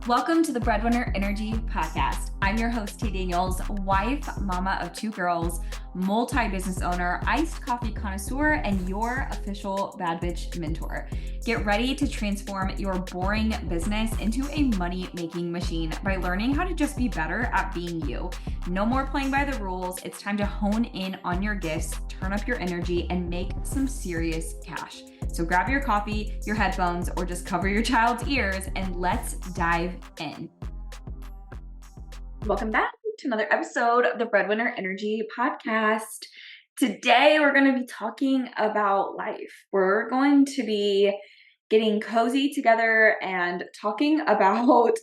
Welcome to the Breadwinner Energy Podcast. I'm your host, T. Daniels, wife, mama of two girls, multi-business owner, iced coffee connoisseur, and your official bad bitch mentor. Get ready to transform your boring business into a money-making machine by learning how to just be better at being you. No more playing by the rules. It's time to hone in on your gifts, turn up your energy, and make some serious cash. So grab your coffee, your headphones, or just cover your child's ears and let's dive in. Welcome back to another episode of the Breadwinner Energy Podcast. Today, we're going to be talking about life. We're going to be getting cozy together and talking about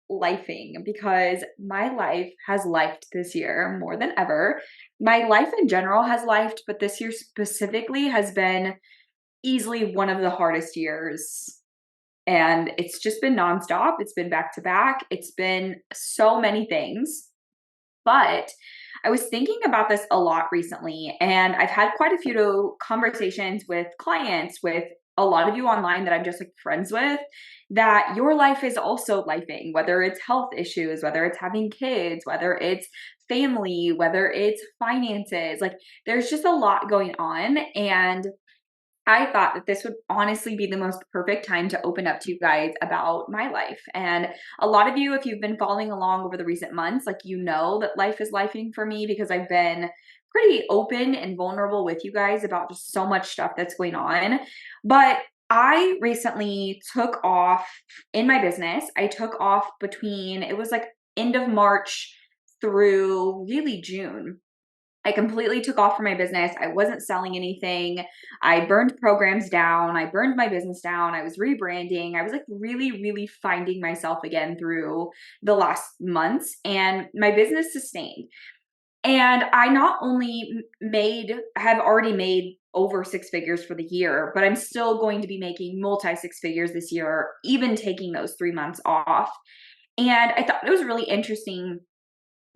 lifing, because my life has lifed this year more than ever. My life in general has lifed, but this year specifically has been easily one of the hardest years. And it's just been nonstop. It's been back to back. It's been so many things. But I was thinking about this a lot recently, and I've had quite a few conversations with clients, with a lot of you online that I'm just like friends with, that your life is also lifing, whether it's health issues, whether it's having kids, whether it's family, whether it's finances. Like there's just a lot going on. And I thought that this would honestly be the most perfect time to open up to you guys about my life. And a lot of you, if you've been following along over the recent months, like you know that life is lifing for me because I've been pretty open and vulnerable with you guys about just so much stuff that's going on. But I recently took off in my business. I took off between, it was like end of March through really June. I completely took off from my business. I wasn't selling anything. I burned programs down. I burned my business down. I was rebranding. I was like really finding myself again through the last months, and my business sustained. And I not only have already made over six figures for the year, but I'm still going to be making multi six figures this year, even taking those 3 months off. And I thought it was really interesting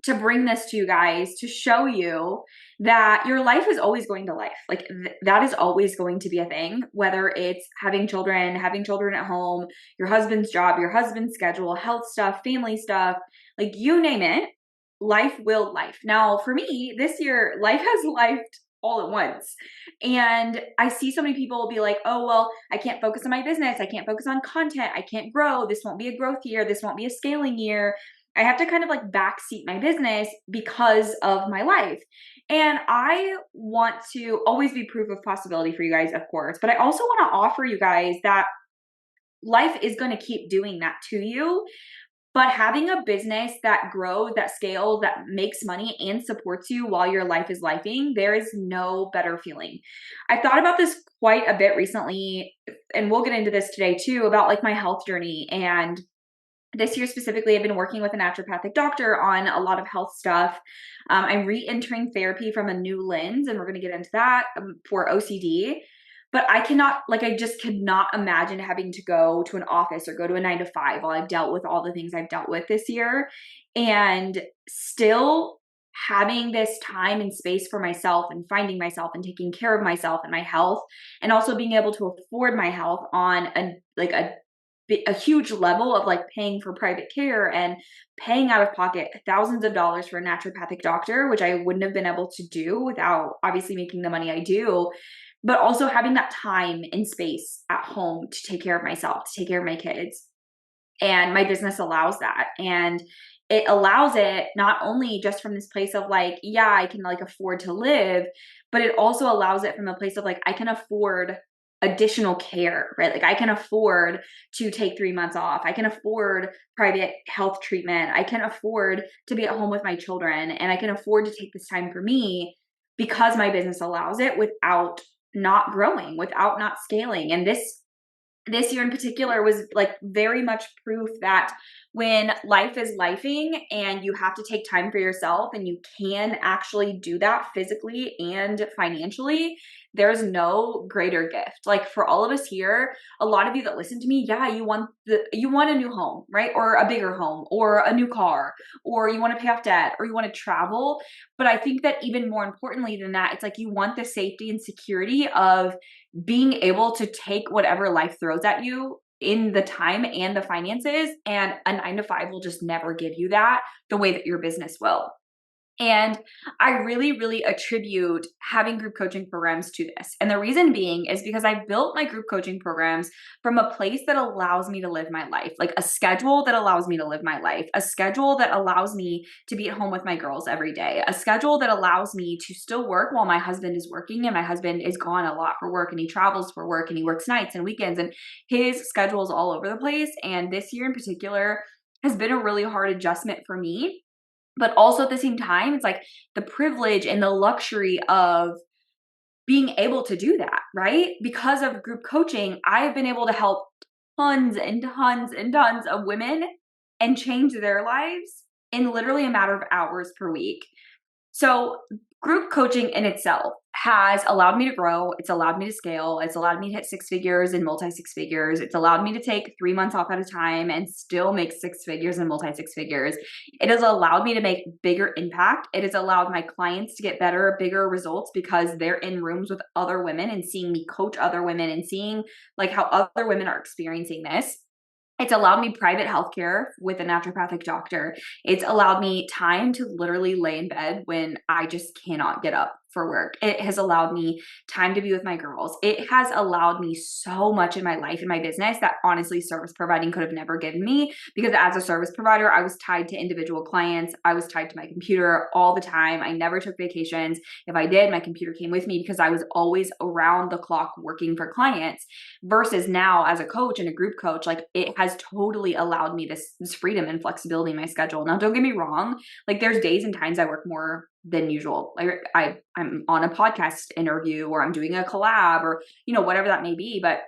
to bring this to you guys to show you that your life is always going to life. Like that is always going to be a thing, whether it's having children at home, your husband's job, your husband's schedule, health stuff, family stuff, like you name it, life will life. Now for me, this year, life has lifed all at once. And I see so many people be like, oh, well, I can't focus on my business. I can't focus on content. I can't grow. This won't be a growth year. This won't be a scaling year. I have to kind of like backseat my business because of my life. And I want to always be proof of possibility for you guys, of course, but I also want to offer you guys that life is going to keep doing that to you. But having a business that grows, that scales, that makes money and supports you while your life is lifing, there is no better feeling. I've thought about this quite a bit recently, and we'll get into this today too, about like my health journey. And this year specifically, I've been working with a naturopathic doctor on a lot of health stuff. I'm re-entering therapy from a new lens, and we're going to get into that for OCD. But I just cannot imagine having to go to an office or go to a 9 to 5 while I've dealt with all the things I've dealt with this year, and still having this time and space for myself and finding myself and taking care of myself and my health, and also being able to afford my health on a huge level of like paying for private care and paying out of pocket thousands of dollars for a naturopathic doctor, which I wouldn't have been able to do without obviously making the money I do, but also having that time and space at home to take care of myself, to take care of my kids. And my business allows that. And it allows it not only just from this place of like, yeah, I can like afford to live, but it also allows it from a place of like, I can afford additional care, right? Like I can afford to take 3 months off. I can afford private health treatment. I can afford to be at home with my children, and I can afford to take this time for me because my business allows it without not growing, without not scaling. And this year in particular was like very much proof that when life is lifing and you have to take time for yourself and you can actually do that physically and financially, there's no greater gift. Like for all of us here, a lot of you that listen to me, yeah, you want a new home, right? Or a bigger home, or a new car, or you want to pay off debt, or you want to travel. But I think that even more importantly than that, it's like you want the safety and security of being able to take whatever life throws at you in the time and the finances, and a 9 to 5 will just never give you that the way that your business will. And I really, really attribute having group coaching programs to this. And the reason being is because I built my group coaching programs from a place that allows me to live my life, like a schedule that allows me to live my life, a schedule that allows me to be at home with my girls every day, a schedule that allows me to still work while my husband is working. And my husband is gone a lot for work, and he travels for work, and he works nights and weekends, and his schedule is all over the place. And this year in particular has been a really hard adjustment for me. But also at the same time, it's like the privilege and the luxury of being able to do that, right? Because of group coaching, I've been able to help tons and tons and tons of women and change their lives in literally a matter of hours per week. So group coaching in itself has allowed me to grow. It's allowed me to scale. It's allowed me to hit 6 figures and multi 6 figures. It's allowed me to take 3 months off at a time and still make 6 figures and multi 6 figures. It has allowed me to make bigger impact. It has allowed my clients to get better, bigger results because they're in rooms with other women and seeing me coach other women and seeing like how other women are experiencing this. It's allowed me private healthcare with a naturopathic doctor. It's allowed me time to literally lay in bed when I just cannot get up for work. It has allowed me time to be with my girls. It has allowed me so much in my life and my business that honestly service providing could have never given me, because as a service provider, I was tied to individual clients. I was tied to my computer all the time. I never took vacations. If I did, my computer came with me because I was always around the clock working for clients. Versus now as a coach and a group coach, like it has totally allowed me this freedom and flexibility in my schedule. Now, don't get me wrong. Like there's days and times I work more than usual. Like I'm on a podcast interview, or I'm doing a collab, or, whatever that may be. But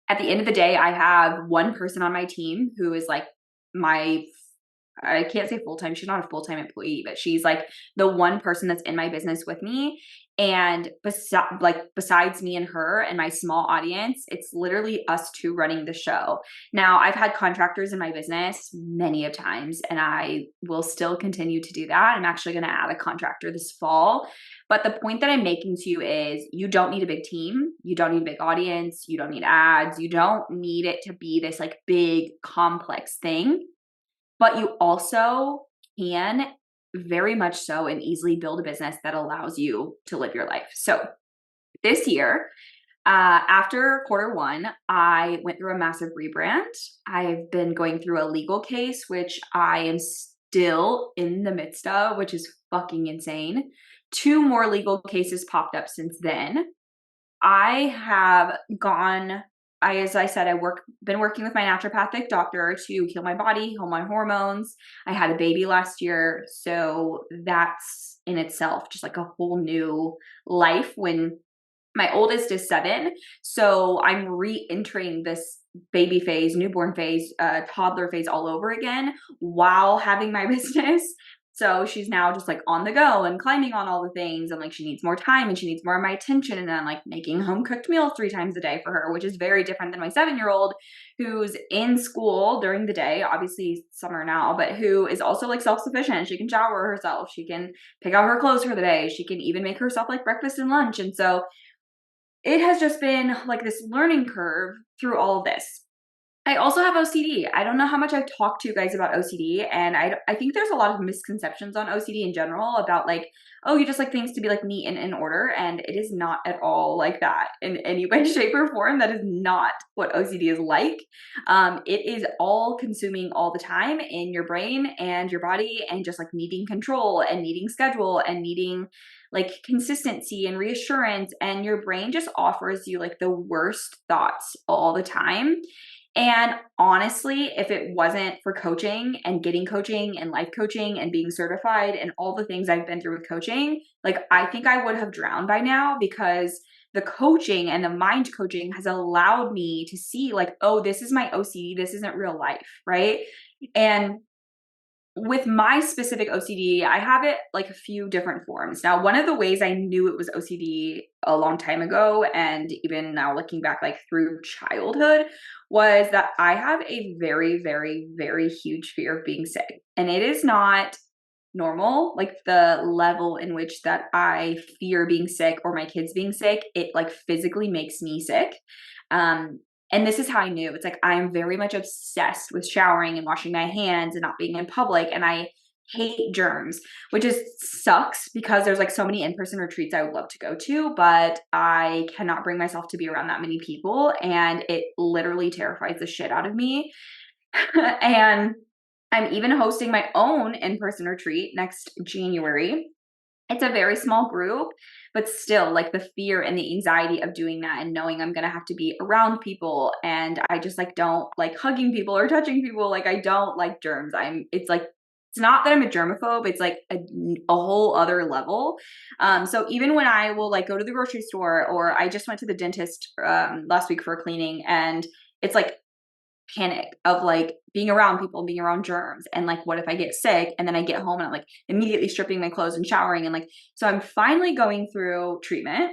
at the end of the day, I have one person on my team who is like my, I can't say full-time. She's not a full-time employee, but she's like the one person that's in my business with me. And besides me and her and my small audience, it's literally us two running the show. Now, I've had contractors in my business many of times, and I will still continue to do that. I'm actually going to add a contractor this fall. But the point that I'm making to you is you don't need a big team. You don't need a big audience. You don't need ads. You don't need it to be this like big complex thing. But you also can very much so and easily build a business that allows you to live your life. So this year, after Q1, I went through a massive rebrand. I've been going through a legal case, which I am still in the midst of, which is fucking insane. 2 more legal cases popped up since then. I have gone, as I said, been working with my naturopathic doctor to heal my body, heal my hormones. I had a baby last year, so that's in itself just like a whole new life when my oldest is 7. So I'm re-entering this baby phase, newborn phase, toddler phase all over again while having my business. So she's now just like on the go and climbing on all the things, and like she needs more time and she needs more of my attention, and I'm like making home cooked meals 3 times a day for her, which is very different than my 7-year-old who's in school during the day, obviously summer now, but who is also like self-sufficient. She can shower herself. She can pick out her clothes for the day. She can even make herself like breakfast and lunch. And so it has just been like this learning curve through all of this. I also have OCD. I don't know how much I've talked to you guys about OCD, and I think there's a lot of misconceptions on OCD in general about like, oh, you just like things to be like neat and in order, and it is not at all like that in any way, shape, or form. That is not what OCD is like. It is all consuming all the time in your brain and your body, and just like needing control and needing schedule and needing like consistency and reassurance, and your brain just offers you like the worst thoughts all the time. And honestly, if it wasn't for coaching and getting coaching and life coaching and being certified and all the things I've been through with coaching, like I think I would have drowned by now, because the coaching and the mind coaching has allowed me to see like, oh, this is my OCD. This isn't real life, right? And with my specific OCD, I have it like a few different forms. Now, one of the ways I knew it was OCD a long time ago, and even now looking back like through childhood, was that I have a very, very, very huge fear of being sick. And it is not normal, like the level in which that I fear being sick or my kids being sick, it like physically makes me sick. And this is how I knew. It's like I'm very much obsessed with showering and washing my hands and not being in public. And I hate germs, which just sucks because there's like so many in-person retreats I would love to go to, but I cannot bring myself to be around that many people. And it literally terrifies the shit out of me. And I'm even hosting my own in-person retreat next January. It's a very small group, but still like the fear and the anxiety of doing that and knowing I'm going to have to be around people. And I just like don't like hugging people or touching people. Like I don't like germs. It's like, it's not that I'm a germaphobe. It's like a whole other level. So even when I will like go to the grocery store, or I just went to the dentist last week for a cleaning, and it's like panic of like being around people, being around germs, and like what if I get sick and then I get home and I'm like immediately stripping my clothes and showering, and like so I'm finally going through treatment.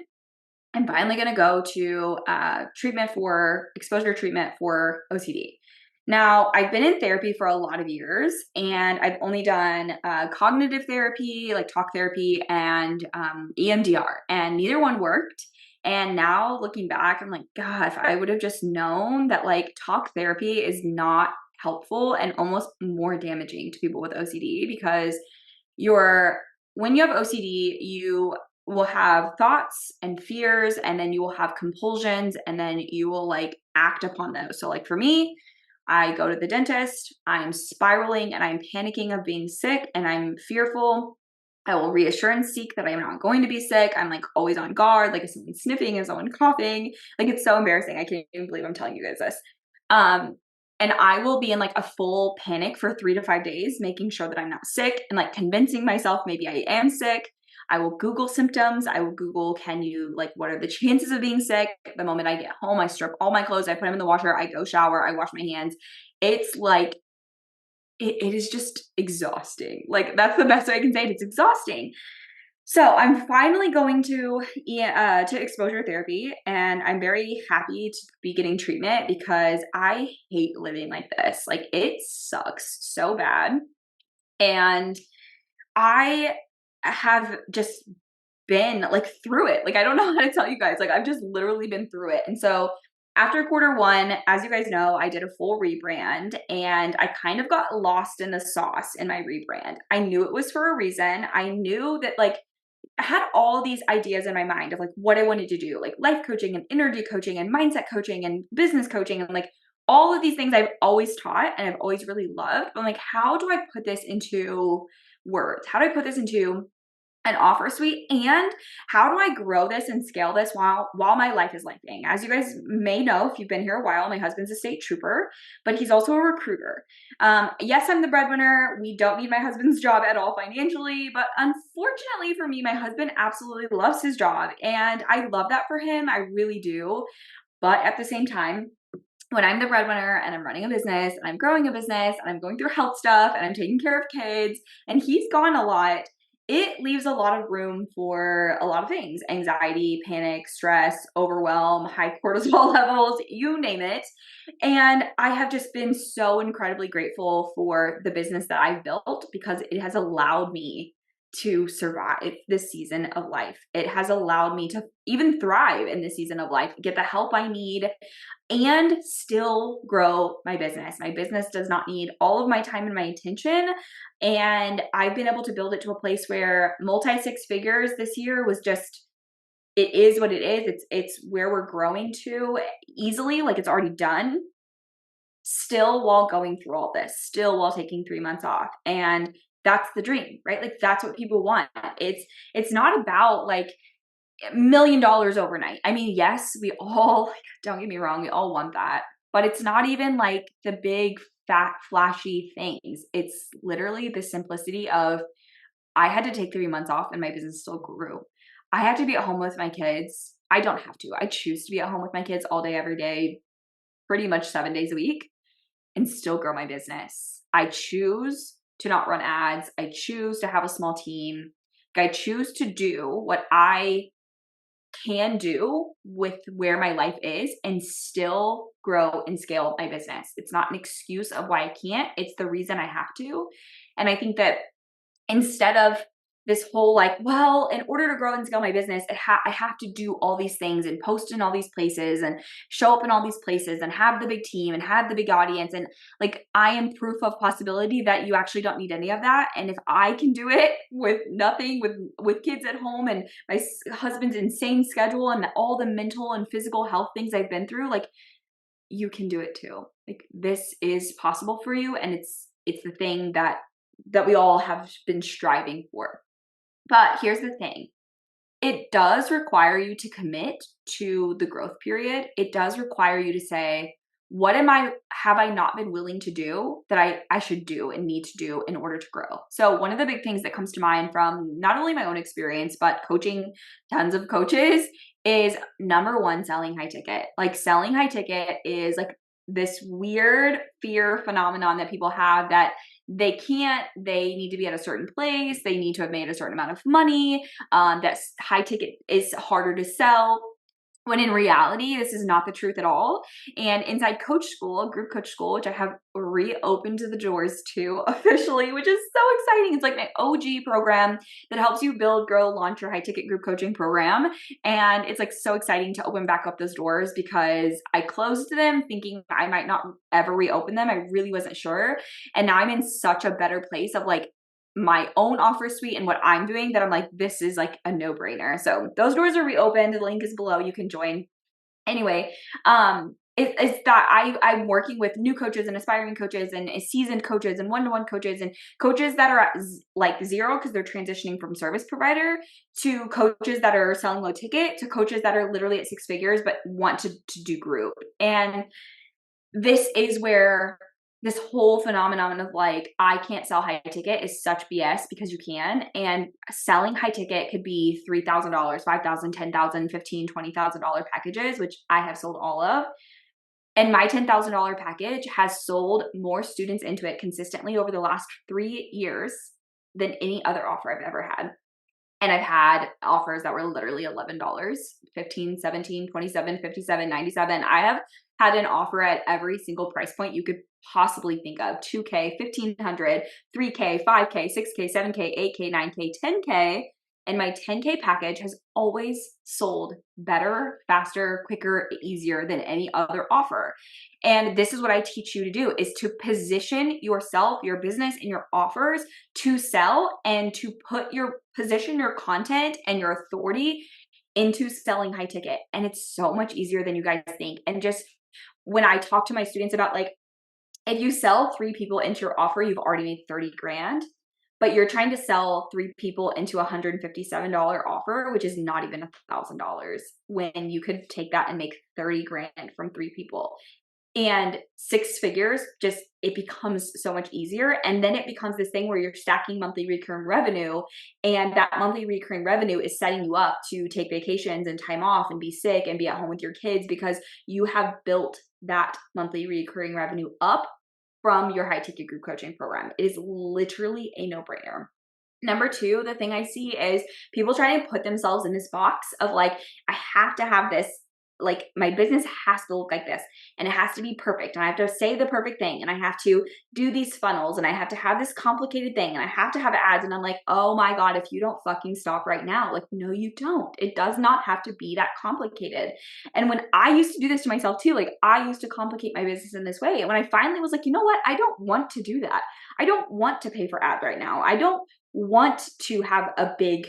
I'm finally going to go to exposure treatment for OCD. Now, I've been in therapy for a lot of years, and I've only done cognitive therapy, like talk therapy, and EMDR, and neither one worked. And now looking back, I'm like, God, if I would have just known that like talk therapy is not helpful and almost more damaging to people with OCD, because when you have OCD, you will have thoughts and fears, and then you will have compulsions, and then you will like act upon those. So like for me, I go to the dentist, I'm spiraling and I'm panicking of being sick and I'm fearful. I will reassurance seek that I'm not going to be sick. I'm like always on guard. Like if someone's sniffing, if someone coughing, like it's so embarrassing. I can't even believe I'm telling you guys this. Um, and I will be in like a full panic for 3 to 5 days, making sure that I'm not sick and like convincing myself maybe I am sick. I will Google symptoms. I will Google, what are the chances of being sick? The moment I get home, I strip all my clothes, I put them in the washer, I go shower, I wash my hands. It's like, it is just exhausting. Like that's the best way I can say it. It's exhausting. So I'm finally going to exposure therapy, and I'm very happy to be getting treatment because I hate living like this. Like it sucks so bad. And I have just been like through it. Like I don't know how to tell you guys. Like I've just literally been through it. And so after Q1, as you guys know, I did a full rebrand, and I kind of got lost in the sauce in my rebrand. I knew it was for a reason. I knew that like I had all these ideas in my mind of like what I wanted to do, like life coaching and energy coaching and mindset coaching and business coaching, and like all of these things I've always taught and I've always really loved. But I'm like, how do I put this into words? How do I put this into an offer suite, and how do I grow this and scale this while my life is lifing? As you guys may know, if you've been here a while, my husband's a state trooper, but he's also a recruiter. Yes, I'm the breadwinner. We don't need my husband's job at all financially, but unfortunately for me, my husband absolutely loves his job, and I love that for him. I really do. But at the same time, when I'm the breadwinner and I'm running a business and I'm growing a business and I'm going through health stuff and I'm taking care of kids and he's gone a lot, it leaves a lot of room for a lot of things: anxiety, panic, stress, overwhelm, high cortisol levels, you name it. And I have just been so incredibly grateful for the business that I've built, because it has allowed me to survive this season of life. It has allowed me to even thrive in this season of life, get the help I need, and still grow my business. My business does not need all of my time and my attention. And I've been able to build it to a place where multi-six figures this year was just, it is what it is. It's where we're growing to easily, like it's already done, still while going through all this, still while taking 3 months off. And that's the dream, right? Like that's what people want. It's not about like $1 million overnight. I mean, yes, we all, like, don't get me wrong, we all want that, but it's not even like the big fat flashy things. It's literally the simplicity of, I had to take 3 months off and my business still grew. I had to be at home with my kids. I don't have to. I choose to be at home with my kids all day, every day, pretty much 7 days a week, and still grow my business. I choose to not run ads. I choose to have a small team. I choose to do what I can do with where my life is and still grow and scale my business. It's not an excuse of why I can't. It's the reason I have to. And I think that instead of this whole like, well, in order to grow and scale my business, I have to do all these things and post in all these places and show up in all these places and have the big team and have the big audience. And like, I am proof of possibility that you actually don't need any of that. And if I can do it with nothing, with kids at home and my husband's insane schedule and all the mental and physical health things I've been through, like, you can do it too. Like, this is possible for you. And it's the thing that we all have been striving for. But here's the thing. It does require you to commit to the growth period. It does require you to say, what have I not been willing to do that I should do and need to do in order to grow? So one of the big things that comes to mind from not only my own experience, but coaching tons of coaches is, number one, selling high ticket. Like, selling high ticket is like this weird fear phenomenon that people have, that they need to be at a certain place. They need to have made a certain amount of money. That high ticket is harder to sell. When in reality, this is not the truth at all. And inside coach school, group coach school, which I have reopened the doors to officially, which is so exciting. It's like my OG program that helps you build, grow, launch your high ticket group coaching program. And it's like so exciting to open back up those doors, because I closed them thinking I might not ever reopen them. I really wasn't sure. And now I'm in such a better place of like my own offer suite and what I'm doing, that I'm like, this is like a no-brainer. So those doors are reopened. The link is below. You can join. Anyway, it's that I'm working with new coaches and aspiring coaches and seasoned coaches and one-to-one coaches and coaches that are at like zero because they're transitioning from service provider, to coaches that are selling low ticket, to coaches that are literally at 6 figures but want to do group. And this is where this whole phenomenon of like, I can't sell high ticket is such BS, because you can. And selling high ticket could be $3,000, $5,000, $10,000, $15,000, $20,000 packages, which I have sold all of. And my $10,000 package has sold more students into it consistently over the last 3 years than any other offer I've ever had. And I've had offers that were literally $11, $15, $17, $27, $57, $97. I have had an offer at every single price point you could possibly think of: $2K, $1,500, $3K, $5K, $6K, $7K, $8K, $9K, $10K. And my 10K package has always sold better, faster, quicker, easier than any other offer. And this is what I teach you to do, is to position yourself, your business, and your offers to sell, and to position your content and your authority into selling high ticket. And it's so much easier than you guys think. And just when I talk to my students about like, if you sell 3 people into your offer, you've already made 30 grand. But you're trying to sell 3 people into a $157 offer, which is not even $1,000, when you could take that and make 30 grand from 3 people. And 6 figures, just, it becomes so much easier. And then it becomes this thing where you're stacking monthly recurring revenue, and that monthly recurring revenue is setting you up to take vacations and time off and be sick and be at home with your kids, because you have built that monthly recurring revenue up from your high ticket group coaching program. It is literally a no-brainer. Number 2, the thing I see is people trying to put themselves in this box of like, I have to have this, like my business has to look like this, and it has to be perfect, and I have to say the perfect thing, and I have to do these funnels, and I have to have this complicated thing, and I have to have ads. And I'm like, oh my God, if you don't fucking stop right now. Like, no, you don't. It does not have to be that complicated. And when I used to do this to myself too, like I used to complicate my business in this way. And when I finally was like, you know what? I don't want to do that. I don't want to pay for ads right now. I don't want to have a big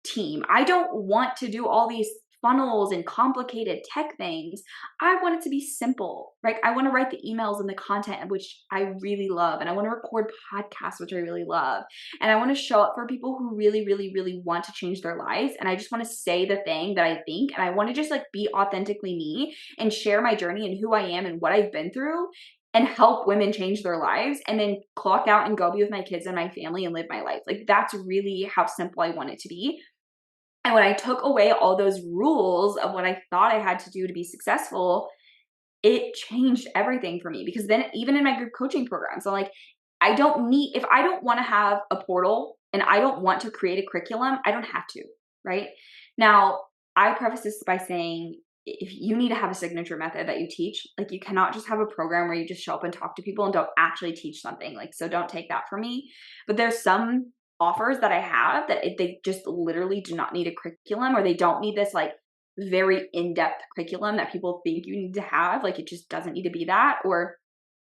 team. I don't want to do all these funnels and complicated tech things. I want it to be simple, right? I want to write the emails and the content, which I really love. And I want to record podcasts, which I really love. And I want to show up for people who really, really, really want to change their lives. And I just want to say the thing that I think, and I want to just like be authentically me and share my journey and who I am and what I've been through, and help women change their lives, and then clock out and go be with my kids and my family and live my life. Like, that's really how simple I want it to be. And when I took away all those rules of what I thought I had to do to be successful, it changed everything for me. Because then even in my group coaching programs, I'm like, if I don't want to have a portal and I don't want to create a curriculum, I don't have to, right? Now, I preface this by saying, if you need to have a signature method that you teach, like you cannot just have a program where you just show up and talk to people and don't actually teach something. Like, so don't take that from me. But there's some offers that I have that they just literally do not need a curriculum, or they don't need this like very in-depth curriculum that people think you need to have. Like it just doesn't need to be that. Or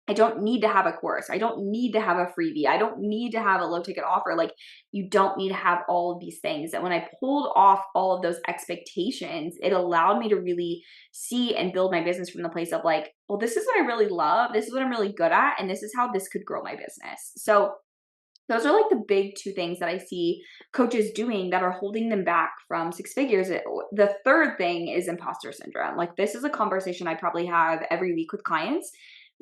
I don't need to have a course. I don't need to have a freebie. I don't need to have a low ticket offer. Like you don't need to have all of these things. And when I pulled off all of those expectations, it allowed me to really see and build my business from the place of like, well, this is what I really love. This is what I'm really good at. And this is how this could grow my business. So those are like the big two things that I see coaches doing that are holding them back from six figures. The third thing is imposter syndrome. Like this is a conversation I probably have every week with clients,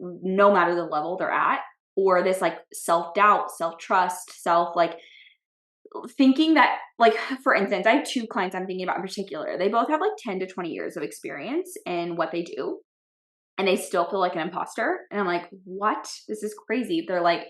no matter the level they're at, or this like self-doubt, self-trust, like thinking that, like, for instance, I have two clients I'm thinking about in particular. They both have like 10 to 20 years of experience in what they do, and they still feel like an imposter. And I'm like, what? This is crazy. They're like,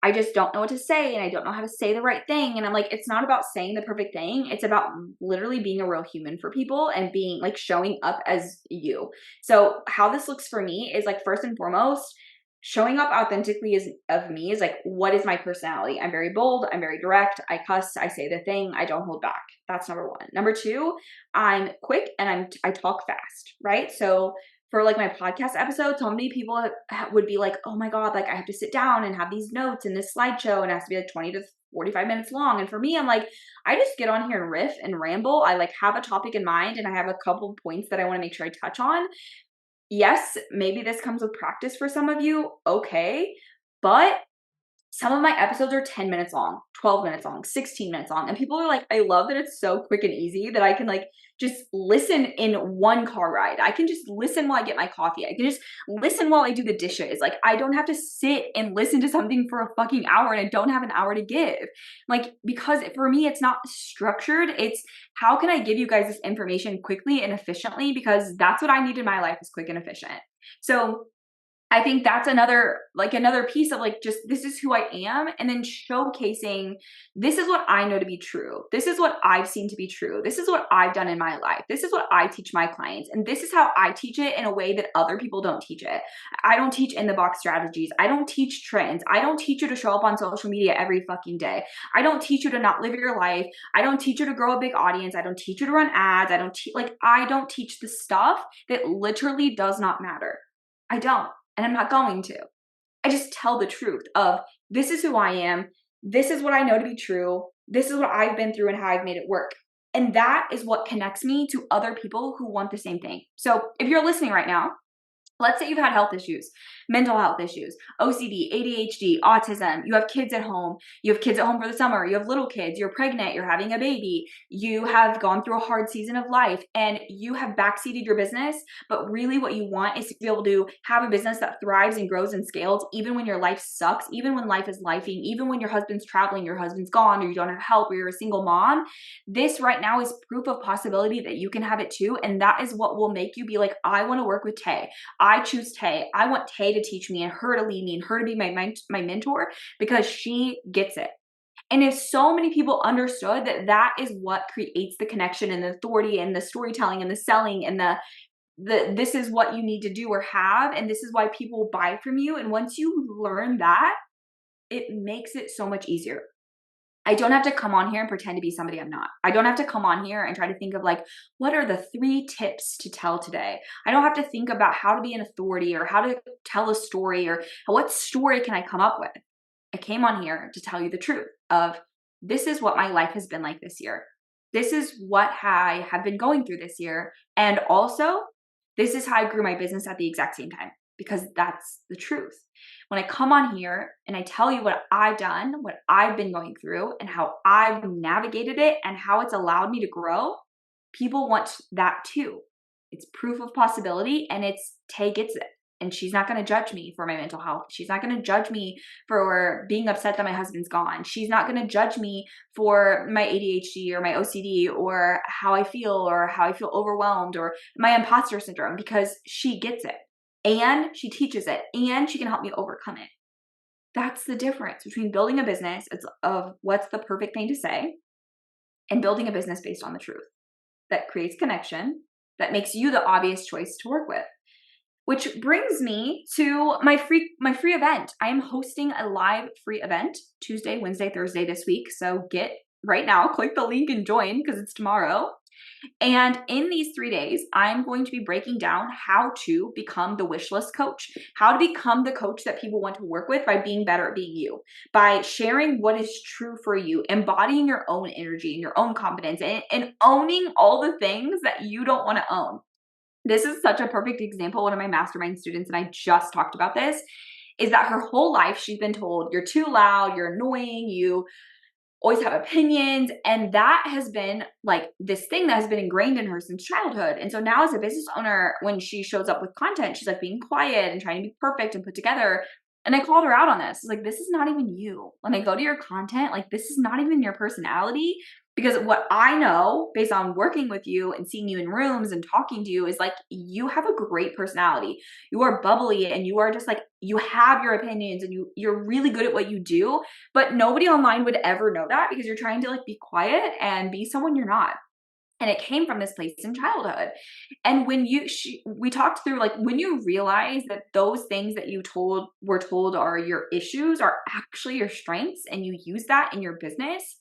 I just don't know what to say, and I don't know how to say the right thing. And I'm like, it's not about saying the perfect thing. It's about literally being a real human for people and being like showing up as you. So how this looks for me is like, first and foremost, showing up authentically of me is like, what is my personality? I'm very bold. I'm very direct. I cuss. I say the thing. I don't hold back. That's number one. Number two, I'm quick and I talk fast, right? So for like my podcast episode, so many people would be like, oh my God, like I have to sit down and have these notes and this slideshow, and it has to be like 20 to 45 minutes long. And for me, I'm like, I just get on here and riff and ramble. I like have a topic in mind and I have a couple of points that I want to make sure I touch on. Yes, maybe this comes with practice for some of you. Okay. But some of my episodes are 10 minutes long, 12 minutes long, 16 minutes long. And people are like, I love that it's so quick and easy that I can like just listen in one car ride. I can just listen while I get my coffee. I can just listen while I do the dishes. Like I don't have to sit and listen to something for a fucking hour, and I don't have an hour to give. Like, because for me, it's not structured. It's how can I give you guys this information quickly and efficiently? Because that's what I need in my life, is quick and efficient. So I think that's another piece of like, just this is who I am, and then showcasing this is what I know to be true. This is what I've seen to be true. This is what I've done in my life. This is what I teach my clients. And this is how I teach it in a way that other people don't teach it. I don't teach in the box strategies. I don't teach trends. I don't teach you to show up on social media every fucking day. I don't teach you to not live your life. I don't teach you to grow a big audience. I don't teach you to run ads. I don't teach the stuff that literally does not matter. I don't. And I'm not going to. I just tell the truth of this is who I am. This is what I know to be true. This is what I've been through and how I've made it work. And that is what connects me to other people who want the same thing. So if you're listening right now, let's say you've had health issues, mental health issues, OCD, ADHD, autism, you have kids at home, you have kids at home for the summer, you have little kids, you're pregnant, you're having a baby, you have gone through a hard season of life, and you have backseated your business, but really what you want is to be able to have a business that thrives and grows and scales even when your life sucks, even when life is lifing, even when your husband's traveling, your husband's gone, or you don't have help, or you're a single mom. This right now is proof of possibility that you can have it too, and that is what will make you be like, I want to work with Tay. I choose Tay. I want Tay to teach me and her to lead me and her to be my mentor, because she gets it. And if so many people understood that that is what creates the connection and the authority and the storytelling and the selling and the this is what you need to do or have, and this is why people buy from you. And once you learn that, it makes it so much easier. I don't have to come on here and pretend to be somebody I'm not. I don't have to come on here and try to think of like, what are the 3 tips to tell today? I don't have to think about how to be an authority or how to tell a story or what story can I come up with. I came on here to tell you the truth of this is what my life has been like this year. This is what I have been going through this year. And also, this is how I grew my business at the exact same time, because that's the truth. When I come on here and I tell you what I've done, what I've been going through, and how I've navigated it and how it's allowed me to grow, people want that too. It's proof of possibility, and it's Tay gets it. And she's not going to judge me for my mental health. She's not going to judge me for being upset that my husband's gone. She's not going to judge me for my ADHD or my OCD or how I feel overwhelmed or my imposter syndrome, because she gets it. And she teaches it, and she can help me overcome it. That's the difference between building a business of what's the perfect thing to say and building a business based on the truth that creates connection, that makes you the obvious choice to work with. Which brings me to my free event. I am hosting a live free event Tuesday, Wednesday, Thursday this week. So get right now, click the link and join because it's tomorrow. And in these 3 days, I'm going to be breaking down how to become the wish list coach, how to become the coach that people want to work with by being better at being you, by sharing what is true for you, embodying your own energy and your own confidence, and owning all the things that you don't want to own. This is such a perfect example. One of my mastermind students, and I just talked about this, is that her whole life she's been told, you're too loud, you're annoying, you always have opinions. And that has been like this thing that has been ingrained in her since childhood. And so now as a business owner, when she shows up with content, she's like being quiet and trying to be perfect and put together. And I called her out on this. Like, this is not even you. When I go to your content, like, this is not even your personality. Because what I know based on working with you and seeing you in rooms and talking to you is like, you have a great personality. You are bubbly and you are just like, you have your opinions and you're really good at what you do, but nobody online would ever know that because you're trying to like be quiet and be someone you're not. And it came from this place in childhood. And when we talked through like when you realize that those things that you were told are your issues are actually your strengths and you use that in your business,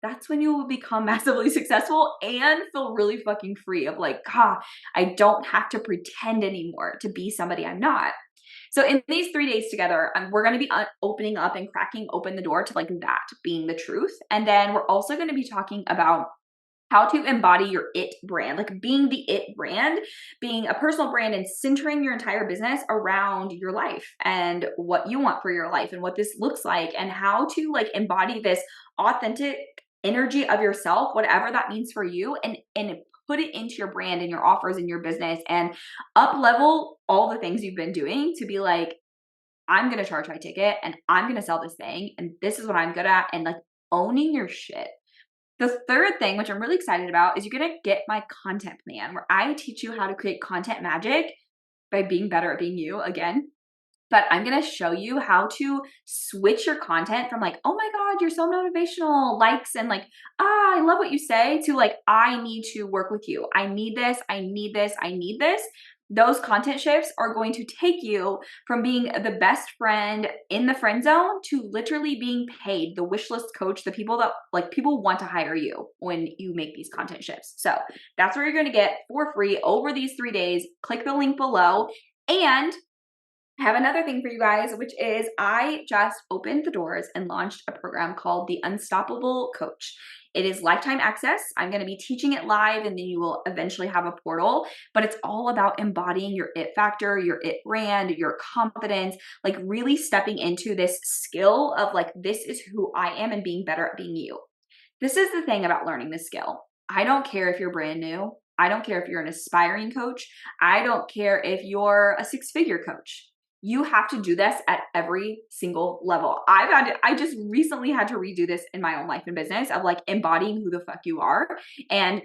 that's when you will become massively successful and feel really fucking free of like, I don't have to pretend anymore to be somebody I'm not. So in these 3 days together, we're going to be opening up and cracking open the door to like that being the truth. And then we're also going to be talking about how to embody your it brand, like being the it brand, being a personal brand and centering your entire business around your life and what you want for your life and what this looks like and how to like embody this authentic energy of yourself, whatever that means for you, and put it into your brand and your offers in your business and up level all the things you've been doing to be like, I'm going to charge my ticket and I'm going to sell this thing and this is what I'm good at, and like owning your shit. The third thing, which I'm really excited about, is you're going to get my content plan where I teach you how to create content magic by being better at being you again. But I'm going to show you how to switch your content from like, oh my God, you're so motivational, likes and like, I love what you say, to like, I need to work with you. I need this. I need this. I need this. Those content shifts are going to take you from being the best friend in the friend zone to literally being paid, the wish list coach, the people that like people want to hire you when you make these content shifts. So that's where you're going to get for free over these 3 days. Click the link below. And I have another thing for you guys, which is I just opened the doors and launched a program called the Unstoppable Coach. It is lifetime access. I'm going to be teaching it live and then you will eventually have a portal, but it's all about embodying your it factor, your it brand, your confidence, like really stepping into this skill of like, this is who I am and being better at being you. This is the thing about learning this skill. I don't care if you're brand new. I don't care if you're an aspiring coach. I don't care if you're a 6-figure coach. You have to do this at every single level. I just recently had to redo this in my own life and business of like embodying who the fuck you are and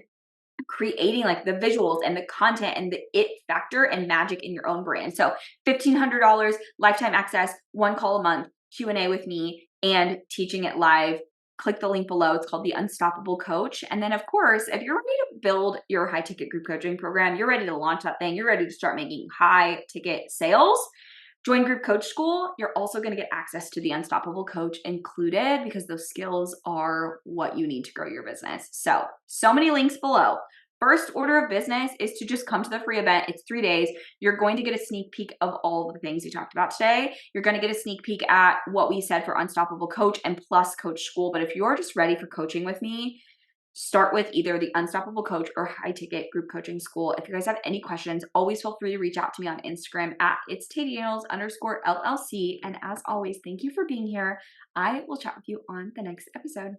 creating like the visuals and the content and the it factor and magic in your own brand. So $1,500 lifetime access, 1 call a month, Q&A with me, and teaching it live. Click the link below. It's called the Unstoppable Coach. And then of course, if you're ready to build your high ticket group coaching program, you're ready to launch that thing, you're ready to start making high ticket sales, join Group Coach School. You're also going to get access to the Unstoppable Coach included because those skills are what you need to grow your business. So many links below. First order of business is to just come to the free event. It's 3 days. You're going to get a sneak peek of all the things we talked about today. You're going to get a sneak peek at what we said for Unstoppable Coach and plus Coach School. But if you're just ready for coaching with me, start with either the Unstoppable Coach or High Ticket Group Coaching School. If you guys have any questions, always feel free to reach out to me on Instagram at @itstayDaniels_LLC. And as always, thank you for being here. I will chat with you on the next episode.